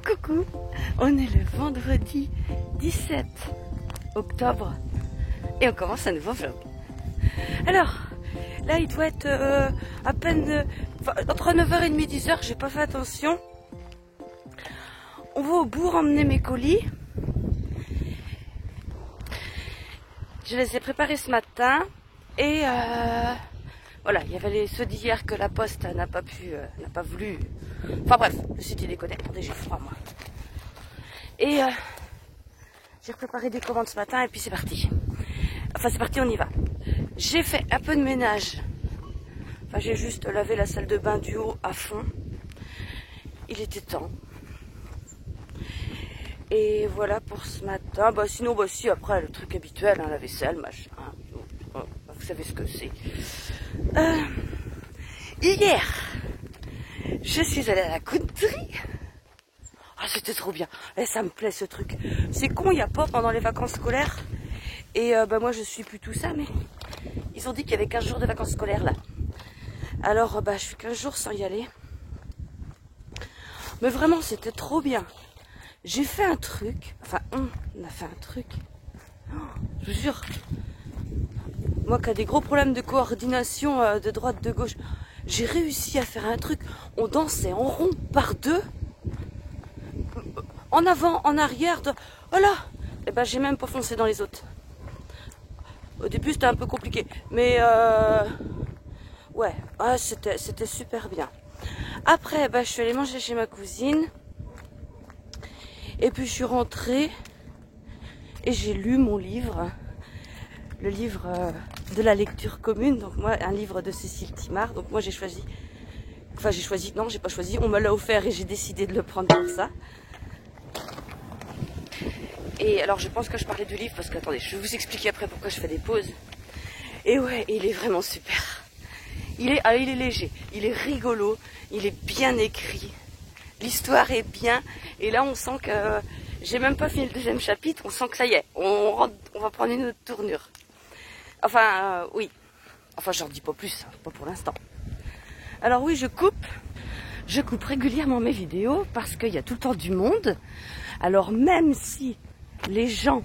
Coucou, on est le vendredi 17 octobre et on commence un nouveau vlog. Alors, là il doit être à peine entre 9h30 et 10h, j'ai pas fait attention. On va au bourg emmener mes colis. Je les ai préparés ce matin et voilà, il y avait ceux d'hier que la poste n'a pas voulu. Enfin bref, le site il déconne. Attendez, j'ai froid moi. Et j'ai préparé des commandes ce matin et puis c'est parti. Enfin c'est parti, on y va. J'ai fait un peu de ménage. Enfin j'ai juste lavé la salle de bain du haut à fond. Il était temps. Et voilà pour ce matin. Bah sinon, bah si, après le truc habituel, hein, la vaisselle, machin. Vous savez ce que c'est. Hier, je suis allée à la country. Ah, c'était trop bien. Et ça me plaît ce truc. C'est con, il n'y a pas pendant les vacances scolaires. Et bah moi je suis plus tout ça, mais ils ont dit qu'il y avait 15 jours de vacances scolaires là. Alors bah je suis 15 jours sans y aller. Mais vraiment c'était trop bien. J'ai fait un truc, enfin on a fait un truc, je vous jure, moi qui a des gros problèmes de coordination de droite, de gauche, j'ai réussi à faire un truc, on dansait en rond par deux, en avant, en arrière, voilà, et ben j'ai même pas foncé dans les autres. Au début c'était un peu compliqué, mais ouais, c'était super bien. Après je suis allée manger chez ma cousine. Et puis je suis rentrée et j'ai lu mon livre, le livre de la lecture commune, donc moi un livre de Cécile Timard, donc moi j'ai choisi, non j'ai pas choisi, on me l'a offert et j'ai décidé de le prendre pour ça. Et alors je pense que je parlais du livre parce que attendez, je vais vous expliquer après pourquoi je fais des pauses. Et ouais, il est vraiment super. Il est léger, il est rigolo, il est bien écrit. L'histoire est bien, et là on sent que, j'ai même pas fini le deuxième chapitre, on sent que ça y est, on va prendre une autre tournure. Enfin, oui, enfin j'en dis pas plus, hein, pas pour l'instant. Alors oui, je coupe régulièrement mes vidéos, parce qu'il y a tout le temps du monde. Alors même si les gens,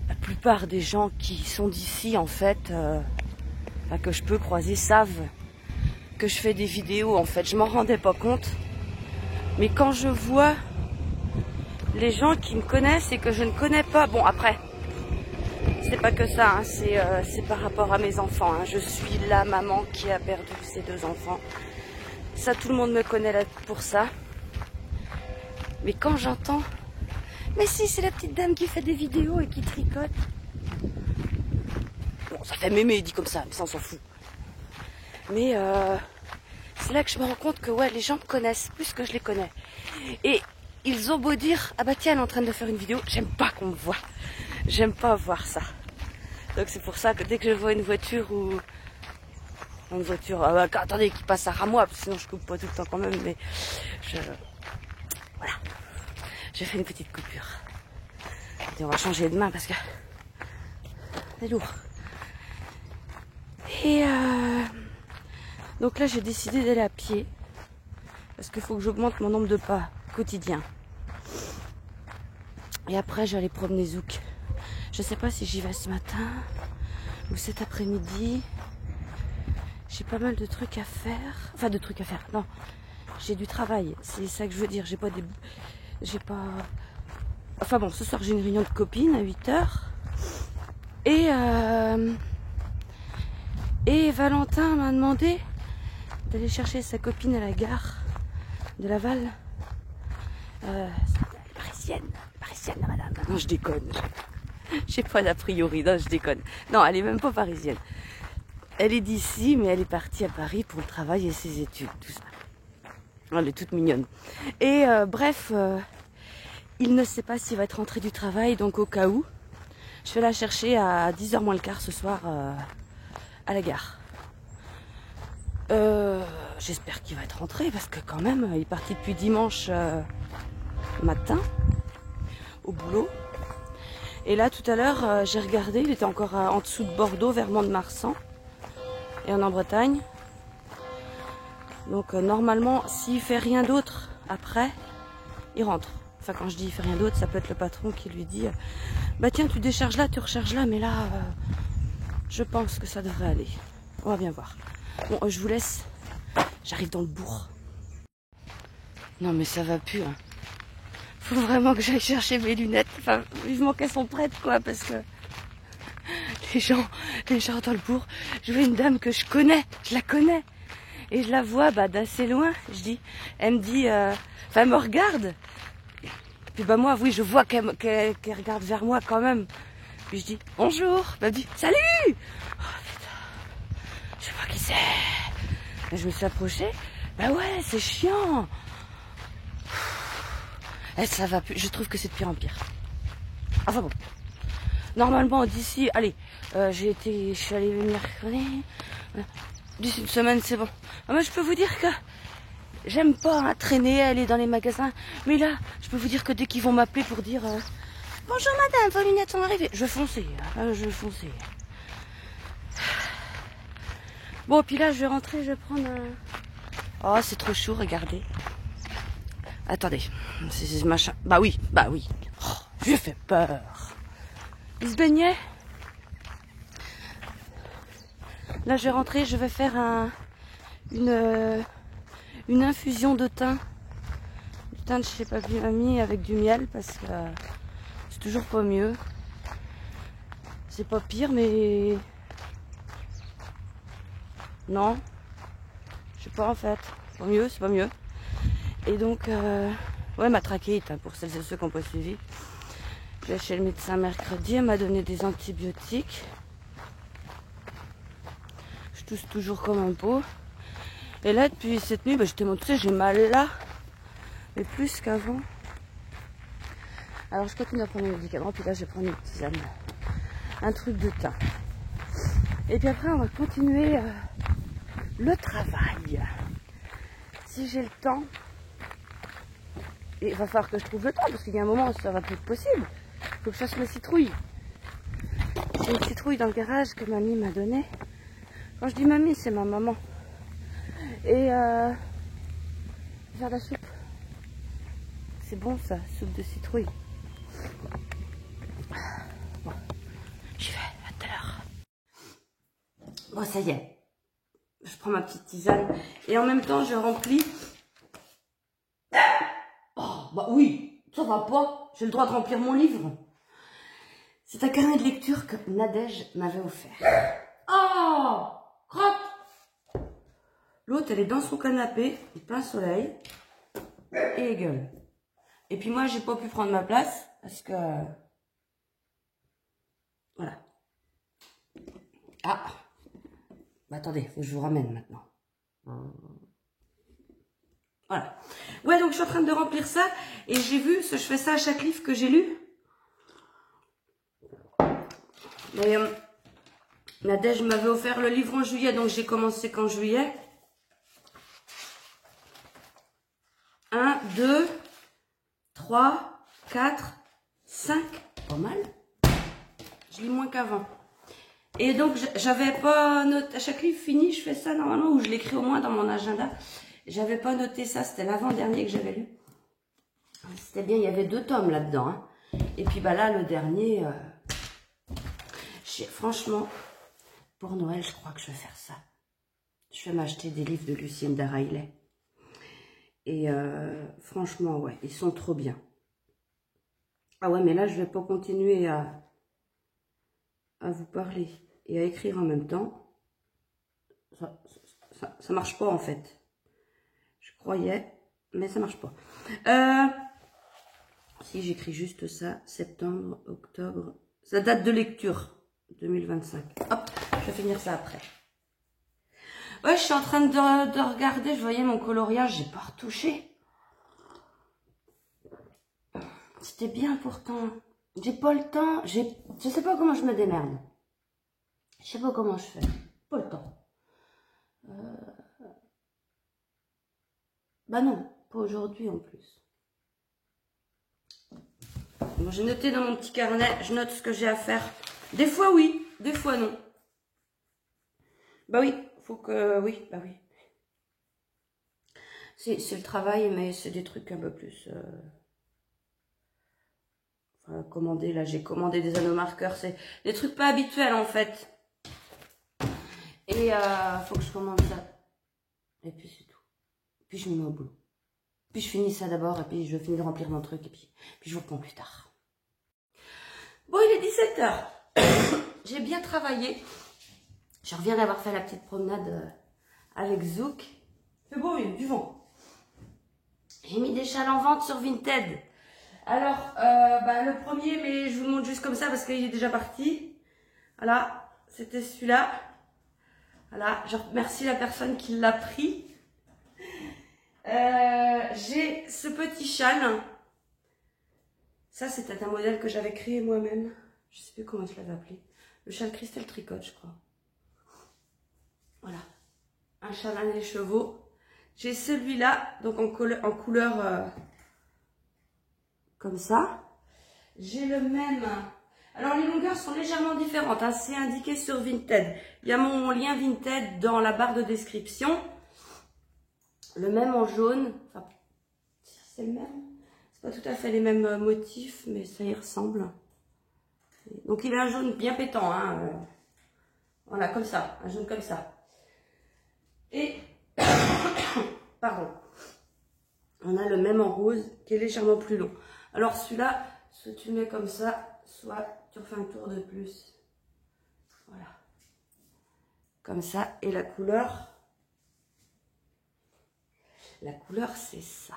la plupart des gens qui sont d'ici en fait, que je peux croiser savent que je fais des vidéos, en fait je m'en rendais pas compte, mais quand je vois les gens qui me connaissent et que je ne connais pas, bon après c'est pas que ça, hein, c'est par rapport à mes enfants, hein. Je suis la maman qui a perdu ses deux enfants, ça tout le monde me connaît là pour ça, mais quand j'entends mais si c'est la petite dame qui fait des vidéos et qui tricote, bon ça fait mémé dit comme ça, mais ça on s'en fout. Mais c'est là que je me rends compte que ouais, les gens me connaissent plus que je les connais. Et ils ont beau dire, ah bah tiens, elle est en train de faire une vidéo, j'aime pas qu'on me voit. J'aime pas voir ça. Donc c'est pour ça que dès que je vois une voiture ou... Une voiture, attendez, qui passe à Ramois, parce que sinon je coupe pas tout le temps quand même, mais voilà. Je fais une petite coupure. Et on va changer de main parce que c'est lourd. Et donc là j'ai décidé d'aller à pied parce qu'il faut que j'augmente mon nombre de pas quotidien. Et après je vais aller promener Zouk. Je sais pas si j'y vais ce matin ou cet après-midi. J'ai pas mal de trucs à faire. Enfin de trucs à faire, non. J'ai du travail, c'est ça que je veux dire. J'ai pas... Enfin bon, ce soir j'ai une réunion de copines à 8h. Et Valentin m'a demandé d'aller chercher sa copine à la gare de Laval. Parisienne la madame. Non, je déconne. J'ai pas d'a priori, non, je déconne. Non, elle est même pas parisienne. Elle est d'ici, mais elle est partie à Paris pour le travail et ses études, tout ça. Elle est toute mignonne. Et bref, il ne sait pas s'il va être rentré du travail, donc au cas où, je vais la chercher à 10h moins le quart ce soir à la gare. J'espère qu'il va être rentré parce que quand même il est parti depuis dimanche matin au boulot. Et là tout à l'heure j'ai regardé, il était encore en dessous de Bordeaux vers Mont-de-Marsan et en Bretagne. Donc normalement s'il fait rien d'autre après, il rentre. Enfin, quand je dis il fait rien d'autre, ça peut être le patron qui lui dit bah tiens, tu décharges là, tu recharges là, mais là, je pense que ça devrait aller. On va bien voir. Bon, je vous laisse. J'arrive dans le bourg. Non, mais ça va plus. Hein. Faut vraiment que j'aille chercher mes lunettes. Enfin, vivement qu'elles sont prêtes, quoi, parce que les gens dans le bourg. Je vois une dame que je connais, je la connais. Et je la vois d'assez loin. Je dis, elle me dit, elle me regarde. Puis moi, oui, je vois qu'elle regarde vers moi quand même. Puis je dis, bonjour. Elle me dit, salut. Oh putain, je sais pas qui c'est. Et je me suis approchée. Bah ouais, c'est chiant. Et ça va plus. Je trouve que c'est de pire en pire. Enfin bon. Normalement, d'ici, allez, je suis allée mercredi. D'ici une semaine, c'est bon. Moi, je peux vous dire que j'aime pas traîner, aller dans les magasins. Mais là, je peux vous dire que dès qu'ils vont m'appeler pour dire bonjour madame, vos lunettes sont arrivées. Je vais foncer. Je vais foncer. Bon, puis là, je vais rentrer, je vais prendre un... Oh, c'est trop chaud, regardez. Attendez. C'est machin. Bah oui. Oh, j'ai fait peur. Il se baignait. Là, je vais rentrer, je vais faire une infusion de thym. Du thym de chez Papy Mamie avec du miel parce que c'est toujours pas mieux. C'est pas pire, mais... Non. Je sais pas en fait. Pas mieux, c'est pas mieux. Et donc, ouais, ma trachéite, hein, pour celles et ceux qui n'ont pas suivi. Je vais chez le médecin mercredi, elle m'a donné des antibiotiques. Je tousse toujours comme un pot. Et là, depuis cette nuit, j'étais montée, j'ai mal là. Mais plus qu'avant. Alors, je continue à prendre mes médicaments. Puis là, je vais prendre une tisane. Un truc de thym. Et puis après, on va continuer le travail. Si j'ai le temps. Et il va falloir que je trouve le temps. Parce qu'il y a un moment où ça va plus être possible. Il faut que je fasse mes citrouilles. J'ai une citrouille dans le garage que mamie m'a donnée. Quand je dis mamie, c'est ma maman. Et faire de la soupe. C'est bon ça, soupe de citrouille. Bon, j'y vais, à tout à l'heure. Bon, ça y est. Je prends ma petite tisane. Et en même temps, je remplis. Oh, bah oui, ça va pas. J'ai le droit de remplir mon livre. C'est un carnet de lecture que Nadège m'avait offert. Oh, crotte. L'autre, elle est dans son canapé, plein soleil, et elle gueule. Et puis moi, j'ai pas pu prendre ma place, parce que... Voilà. Ah. Bah attendez, faut que je vous ramène maintenant. Voilà. Ouais, donc je suis en train de remplir ça, et j'ai vu, je fais ça à chaque livre que j'ai lu. Mais Nadège m'avait offert le livre en juillet, donc j'ai commencé qu'en juillet. 1, 2, 3, 4, 5. Pas mal. Je lis moins qu'avant. Et donc, j'avais pas noté. À chaque livre fini, je fais ça normalement, ou je l'écris au moins dans mon agenda. J'avais pas noté ça, c'était l'avant-dernier que j'avais lu. C'était bien, il y avait 2 tomes là-dedans. Hein. Et puis bah là, le dernier, franchement, pour Noël, je crois que je vais faire ça. Je vais m'acheter des livres de Lucinda Riley. Et franchement, ouais, ils sont trop bien. Ah ouais, mais là, je vais pas continuer à vous parler et à écrire en même temps. Ça marche pas, en fait. Je croyais, mais ça marche pas. Si j'écris juste ça, septembre, octobre, ça date de lecture, 2025. Hop, je vais finir ça après. Ouais, je suis en train de regarder, je voyais mon coloriage, j'ai pas retouché. C'était bien pourtant. J'ai pas le temps, je sais pas comment je me démerde. Je sais pas comment je fais. Pas le temps. Bah non, pas aujourd'hui en plus. Bon, j'ai noté dans mon petit carnet, je note ce que j'ai à faire. Des fois oui, des fois non. Bah oui, faut que... Oui, bah oui. C'est le travail, mais c'est des trucs un peu plus... Enfin, commandé, là j'ai commandé des anneaux marqueurs, c'est des trucs pas habituels en fait. Et faut que je commande ça. Et puis c'est tout. Puis je me mets au boulot. Puis je finis ça d'abord, et puis je finis de remplir mon truc, et puis je vous reprends plus tard. Bon, il est 17 h. J'ai bien travaillé. Je reviens d'avoir fait la petite promenade avec Zouk. C'est beau, il y a du vent. J'ai mis des châles en vente sur Vinted. Alors, le premier, mais je vous le montre juste comme ça parce qu'il est déjà parti. Voilà, c'était celui-là. Voilà, je remercie la personne qui l'a pris. J'ai ce petit châle. Ça, c'était un modèle que j'avais créé moi-même. Je sais plus comment je l'avais appelé. Le châle Christelle Tricotte, je crois. Voilà. Un châle à les chevaux. J'ai celui-là, donc en couleur comme ça. J'ai le même. Alors, les longueurs sont légèrement différentes. Hein. C'est indiqué sur Vinted. Il y a mon lien Vinted dans la barre de description. Le même en jaune. Enfin, c'est le même. C'est pas tout à fait les mêmes motifs, mais ça y ressemble. Donc, il a un jaune bien pétant. Hein. Voilà, comme ça. Un jaune comme ça. Et, pardon, on a le même en rose qui est légèrement plus long. Alors celui-là, soit tu mets comme ça, soit tu refais un tour de plus. Voilà. Comme ça. Et la couleur c'est ça.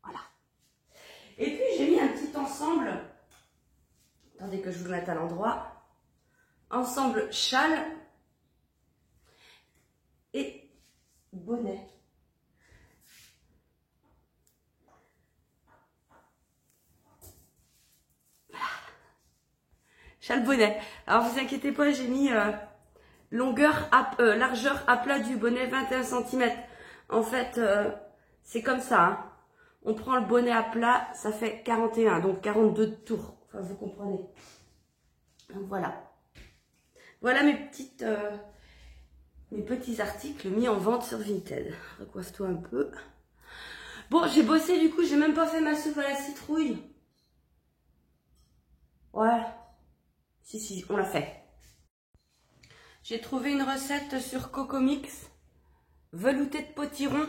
Voilà. Et puis j'ai mis un petit ensemble. Attendez que je vous le mette à l'endroit. Ensemble châle et bonnet. Voilà. Châle bonnet. Alors vous inquiétez pas, j'ai mis largeur à plat du bonnet 21 cm. En fait, c'est comme ça. Hein. On prend le bonnet à plat, ça fait 41, donc 42 tours. Enfin, vous comprenez. Donc voilà. Voilà mes petits articles mis en vente sur Vinted. Recoiffe-toi un peu. Bon, j'ai bossé du coup, j'ai même pas fait ma soupe à la citrouille. Ouais. Si, on l'a fait. J'ai trouvé une recette sur Cocomix. Velouté de potiron.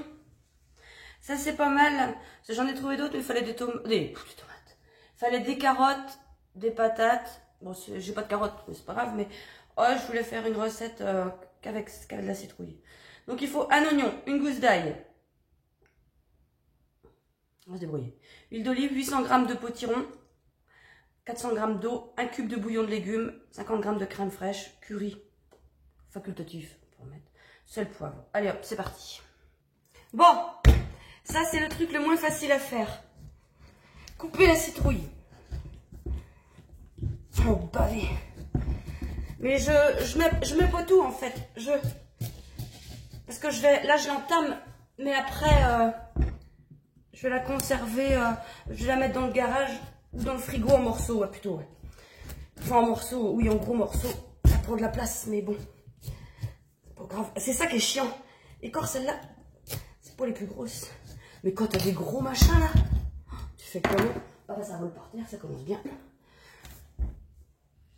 Ça, c'est pas mal. J'en ai trouvé d'autres, mais il fallait des tomates. Il fallait des carottes, des patates. Bon, j'ai pas de carottes, mais c'est pas grave. Mais je voulais faire une recette qu'avec de la citrouille. Donc, il faut un oignon, une gousse d'ail. On va se débrouiller. Huile d'olive, 800 g de potiron, 400 g d'eau, un cube de bouillon de légumes, 50 g de crème fraîche, curry, facultatif pour mettre, sel, poivre. Allez hop, c'est parti. Bon, ça c'est le truc le moins facile à faire. Couper la citrouille. Oh, bavé. Mais je mets pas tout en fait. Parce que là je l'entame, mais après je vais la conserver, je vais la mettre dans le garage ou dans le frigo en morceaux, ouais, plutôt. Ouais. Enfin en morceaux, oui, en gros morceaux. Ça prend de la place, mais bon. C'est pas grave. C'est ça qui est chiant. Et quand celle-là, c'est pas les plus grosses. Mais quand t'as des gros machins là, tu fais comment? Ah bah ça vole par terre, ça commence bien.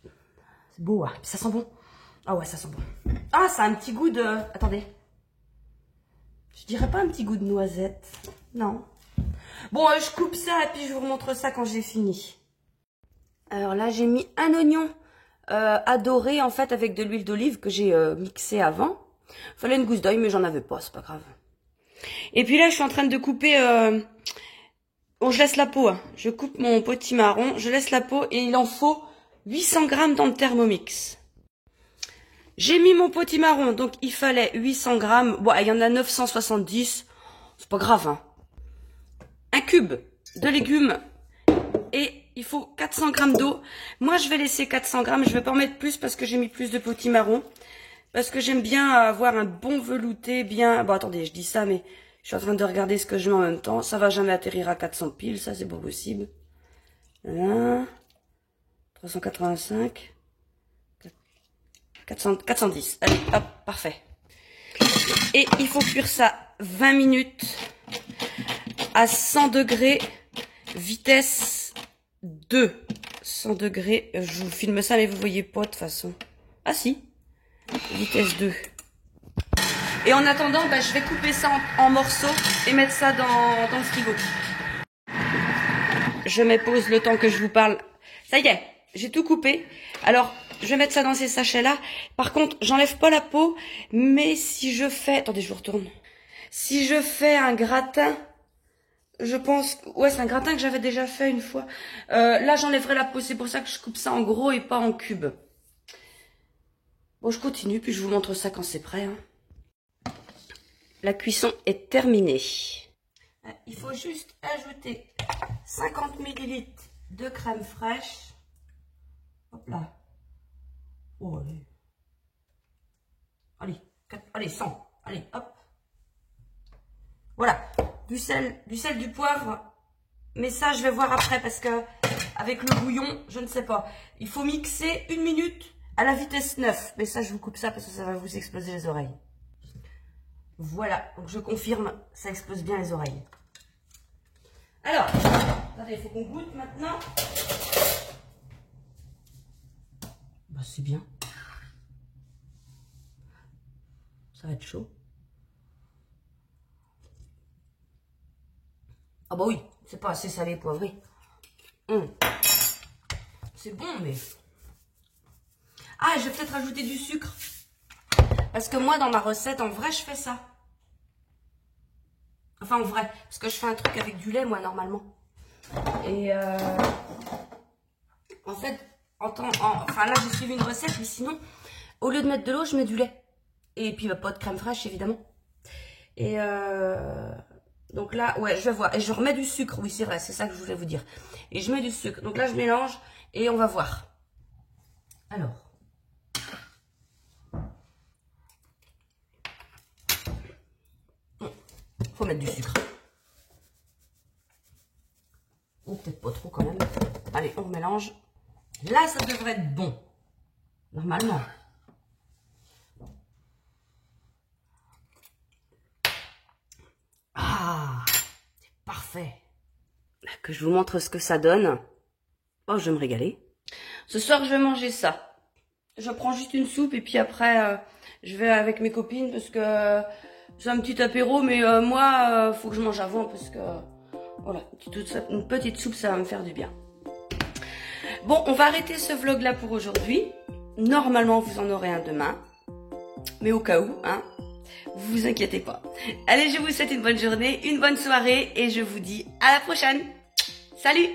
C'est beau, hein. Ça sent bon. Ah ouais, ça sent bon. Ah, ça a un petit goût de... Attendez. Je dirais pas un petit goût de noisette. Non. Bon, je coupe ça et puis je vous remontre ça quand j'ai fini. Alors là, j'ai mis un oignon adorer en fait avec de l'huile d'olive que j'ai mixé avant. Fallait une gousse d'ail, mais j'en avais pas, c'est pas grave. Et puis là, je suis en train de couper... Bon, je laisse la peau. Hein. Je coupe mon potimarron, je laisse la peau et il en faut 800 g dans le Thermomix. J'ai mis mon potimarron, donc il fallait 800 g. Bon, il y en a 970. C'est pas grave, hein. Un cube de légumes et il faut 400 g d'eau. Moi, je vais laisser 400 g. Je vais pas en mettre plus parce que j'ai mis plus de potimarron. Parce que j'aime bien avoir un bon velouté, bien... Bon, attendez, je dis ça, mais je suis en train de regarder ce que je mets en même temps. Ça va jamais atterrir à 400 piles, ça, c'est pas possible. Voilà. 385. 410. Allez, hop, parfait. Et il faut cuire ça 20 minutes à 100 degrés, vitesse 2. 100 degrés, je vous filme ça mais vous voyez pas de toute façon. Ah si, vitesse 2. Et en attendant, je vais couper ça en morceaux et mettre ça dans le frigo. Je mets pause le temps que je vous parle. Ça y est, j'ai tout coupé. Alors, je vais mettre ça dans ces sachets-là. Par contre, j'enlève pas la peau, mais si je fais... Attendez, je vous retourne. Si je fais un gratin, je pense... Ouais, c'est un gratin que j'avais déjà fait une fois. Là, j'enlèverai la peau. C'est pour ça que je coupe ça en gros et pas en cubes. Bon, je continue, puis je vous montre ça quand c'est prêt. Hein. La cuisson est terminée. Il faut juste ajouter 50 ml de crème fraîche. Hop là. Oh, allez, 100. Allez, hop. Voilà. Du sel, du poivre. Mais ça, je vais voir après parce que avec le bouillon, je ne sais pas. Il faut mixer 1 minute à la vitesse 9. Mais ça, je vous coupe ça parce que ça va vous exploser les oreilles. Voilà. Donc, je confirme, ça explose bien les oreilles. Alors, attendez, il faut qu'on goûte maintenant. Bah, c'est bien. Ça va être chaud. Ah bah oui, c'est pas assez salé poivré. C'est bon, mais... Ah, je vais peut-être rajouter du sucre. Parce que moi, dans ma recette, en vrai, je fais ça. Enfin, en vrai, parce que je fais un truc avec du lait, moi, normalement. Et en fait, enfin là, j'ai suivi une recette, mais sinon, au lieu de mettre de l'eau, je mets du lait. Et puis, pas de crème fraîche, évidemment. Et donc là, ouais, je vais voir. Et je remets du sucre, oui, c'est vrai, c'est ça que je voulais vous dire. Et je mets du sucre. Donc là, je mélange et on va voir. Alors. Faut mettre du sucre. Ou peut-être pas trop quand même. Allez, on mélange. Là, ça devrait être bon. Normalement. Ah, c'est parfait. Que je vous montre ce que ça donne. Oh, je vais me régaler. Ce soir, je vais manger ça. Je prends juste une soupe et puis après, je vais avec mes copines parce que c'est un petit apéro. Mais moi, faut que je mange avant parce que, voilà, une petite soupe, ça va me faire du bien. Bon, on va arrêter ce vlog-là pour aujourd'hui. Normalement, vous en aurez un demain. Mais au cas où, hein, vous inquiétez pas. Allez, je vous souhaite une bonne journée, une bonne soirée et je vous dis à la prochaine. Salut!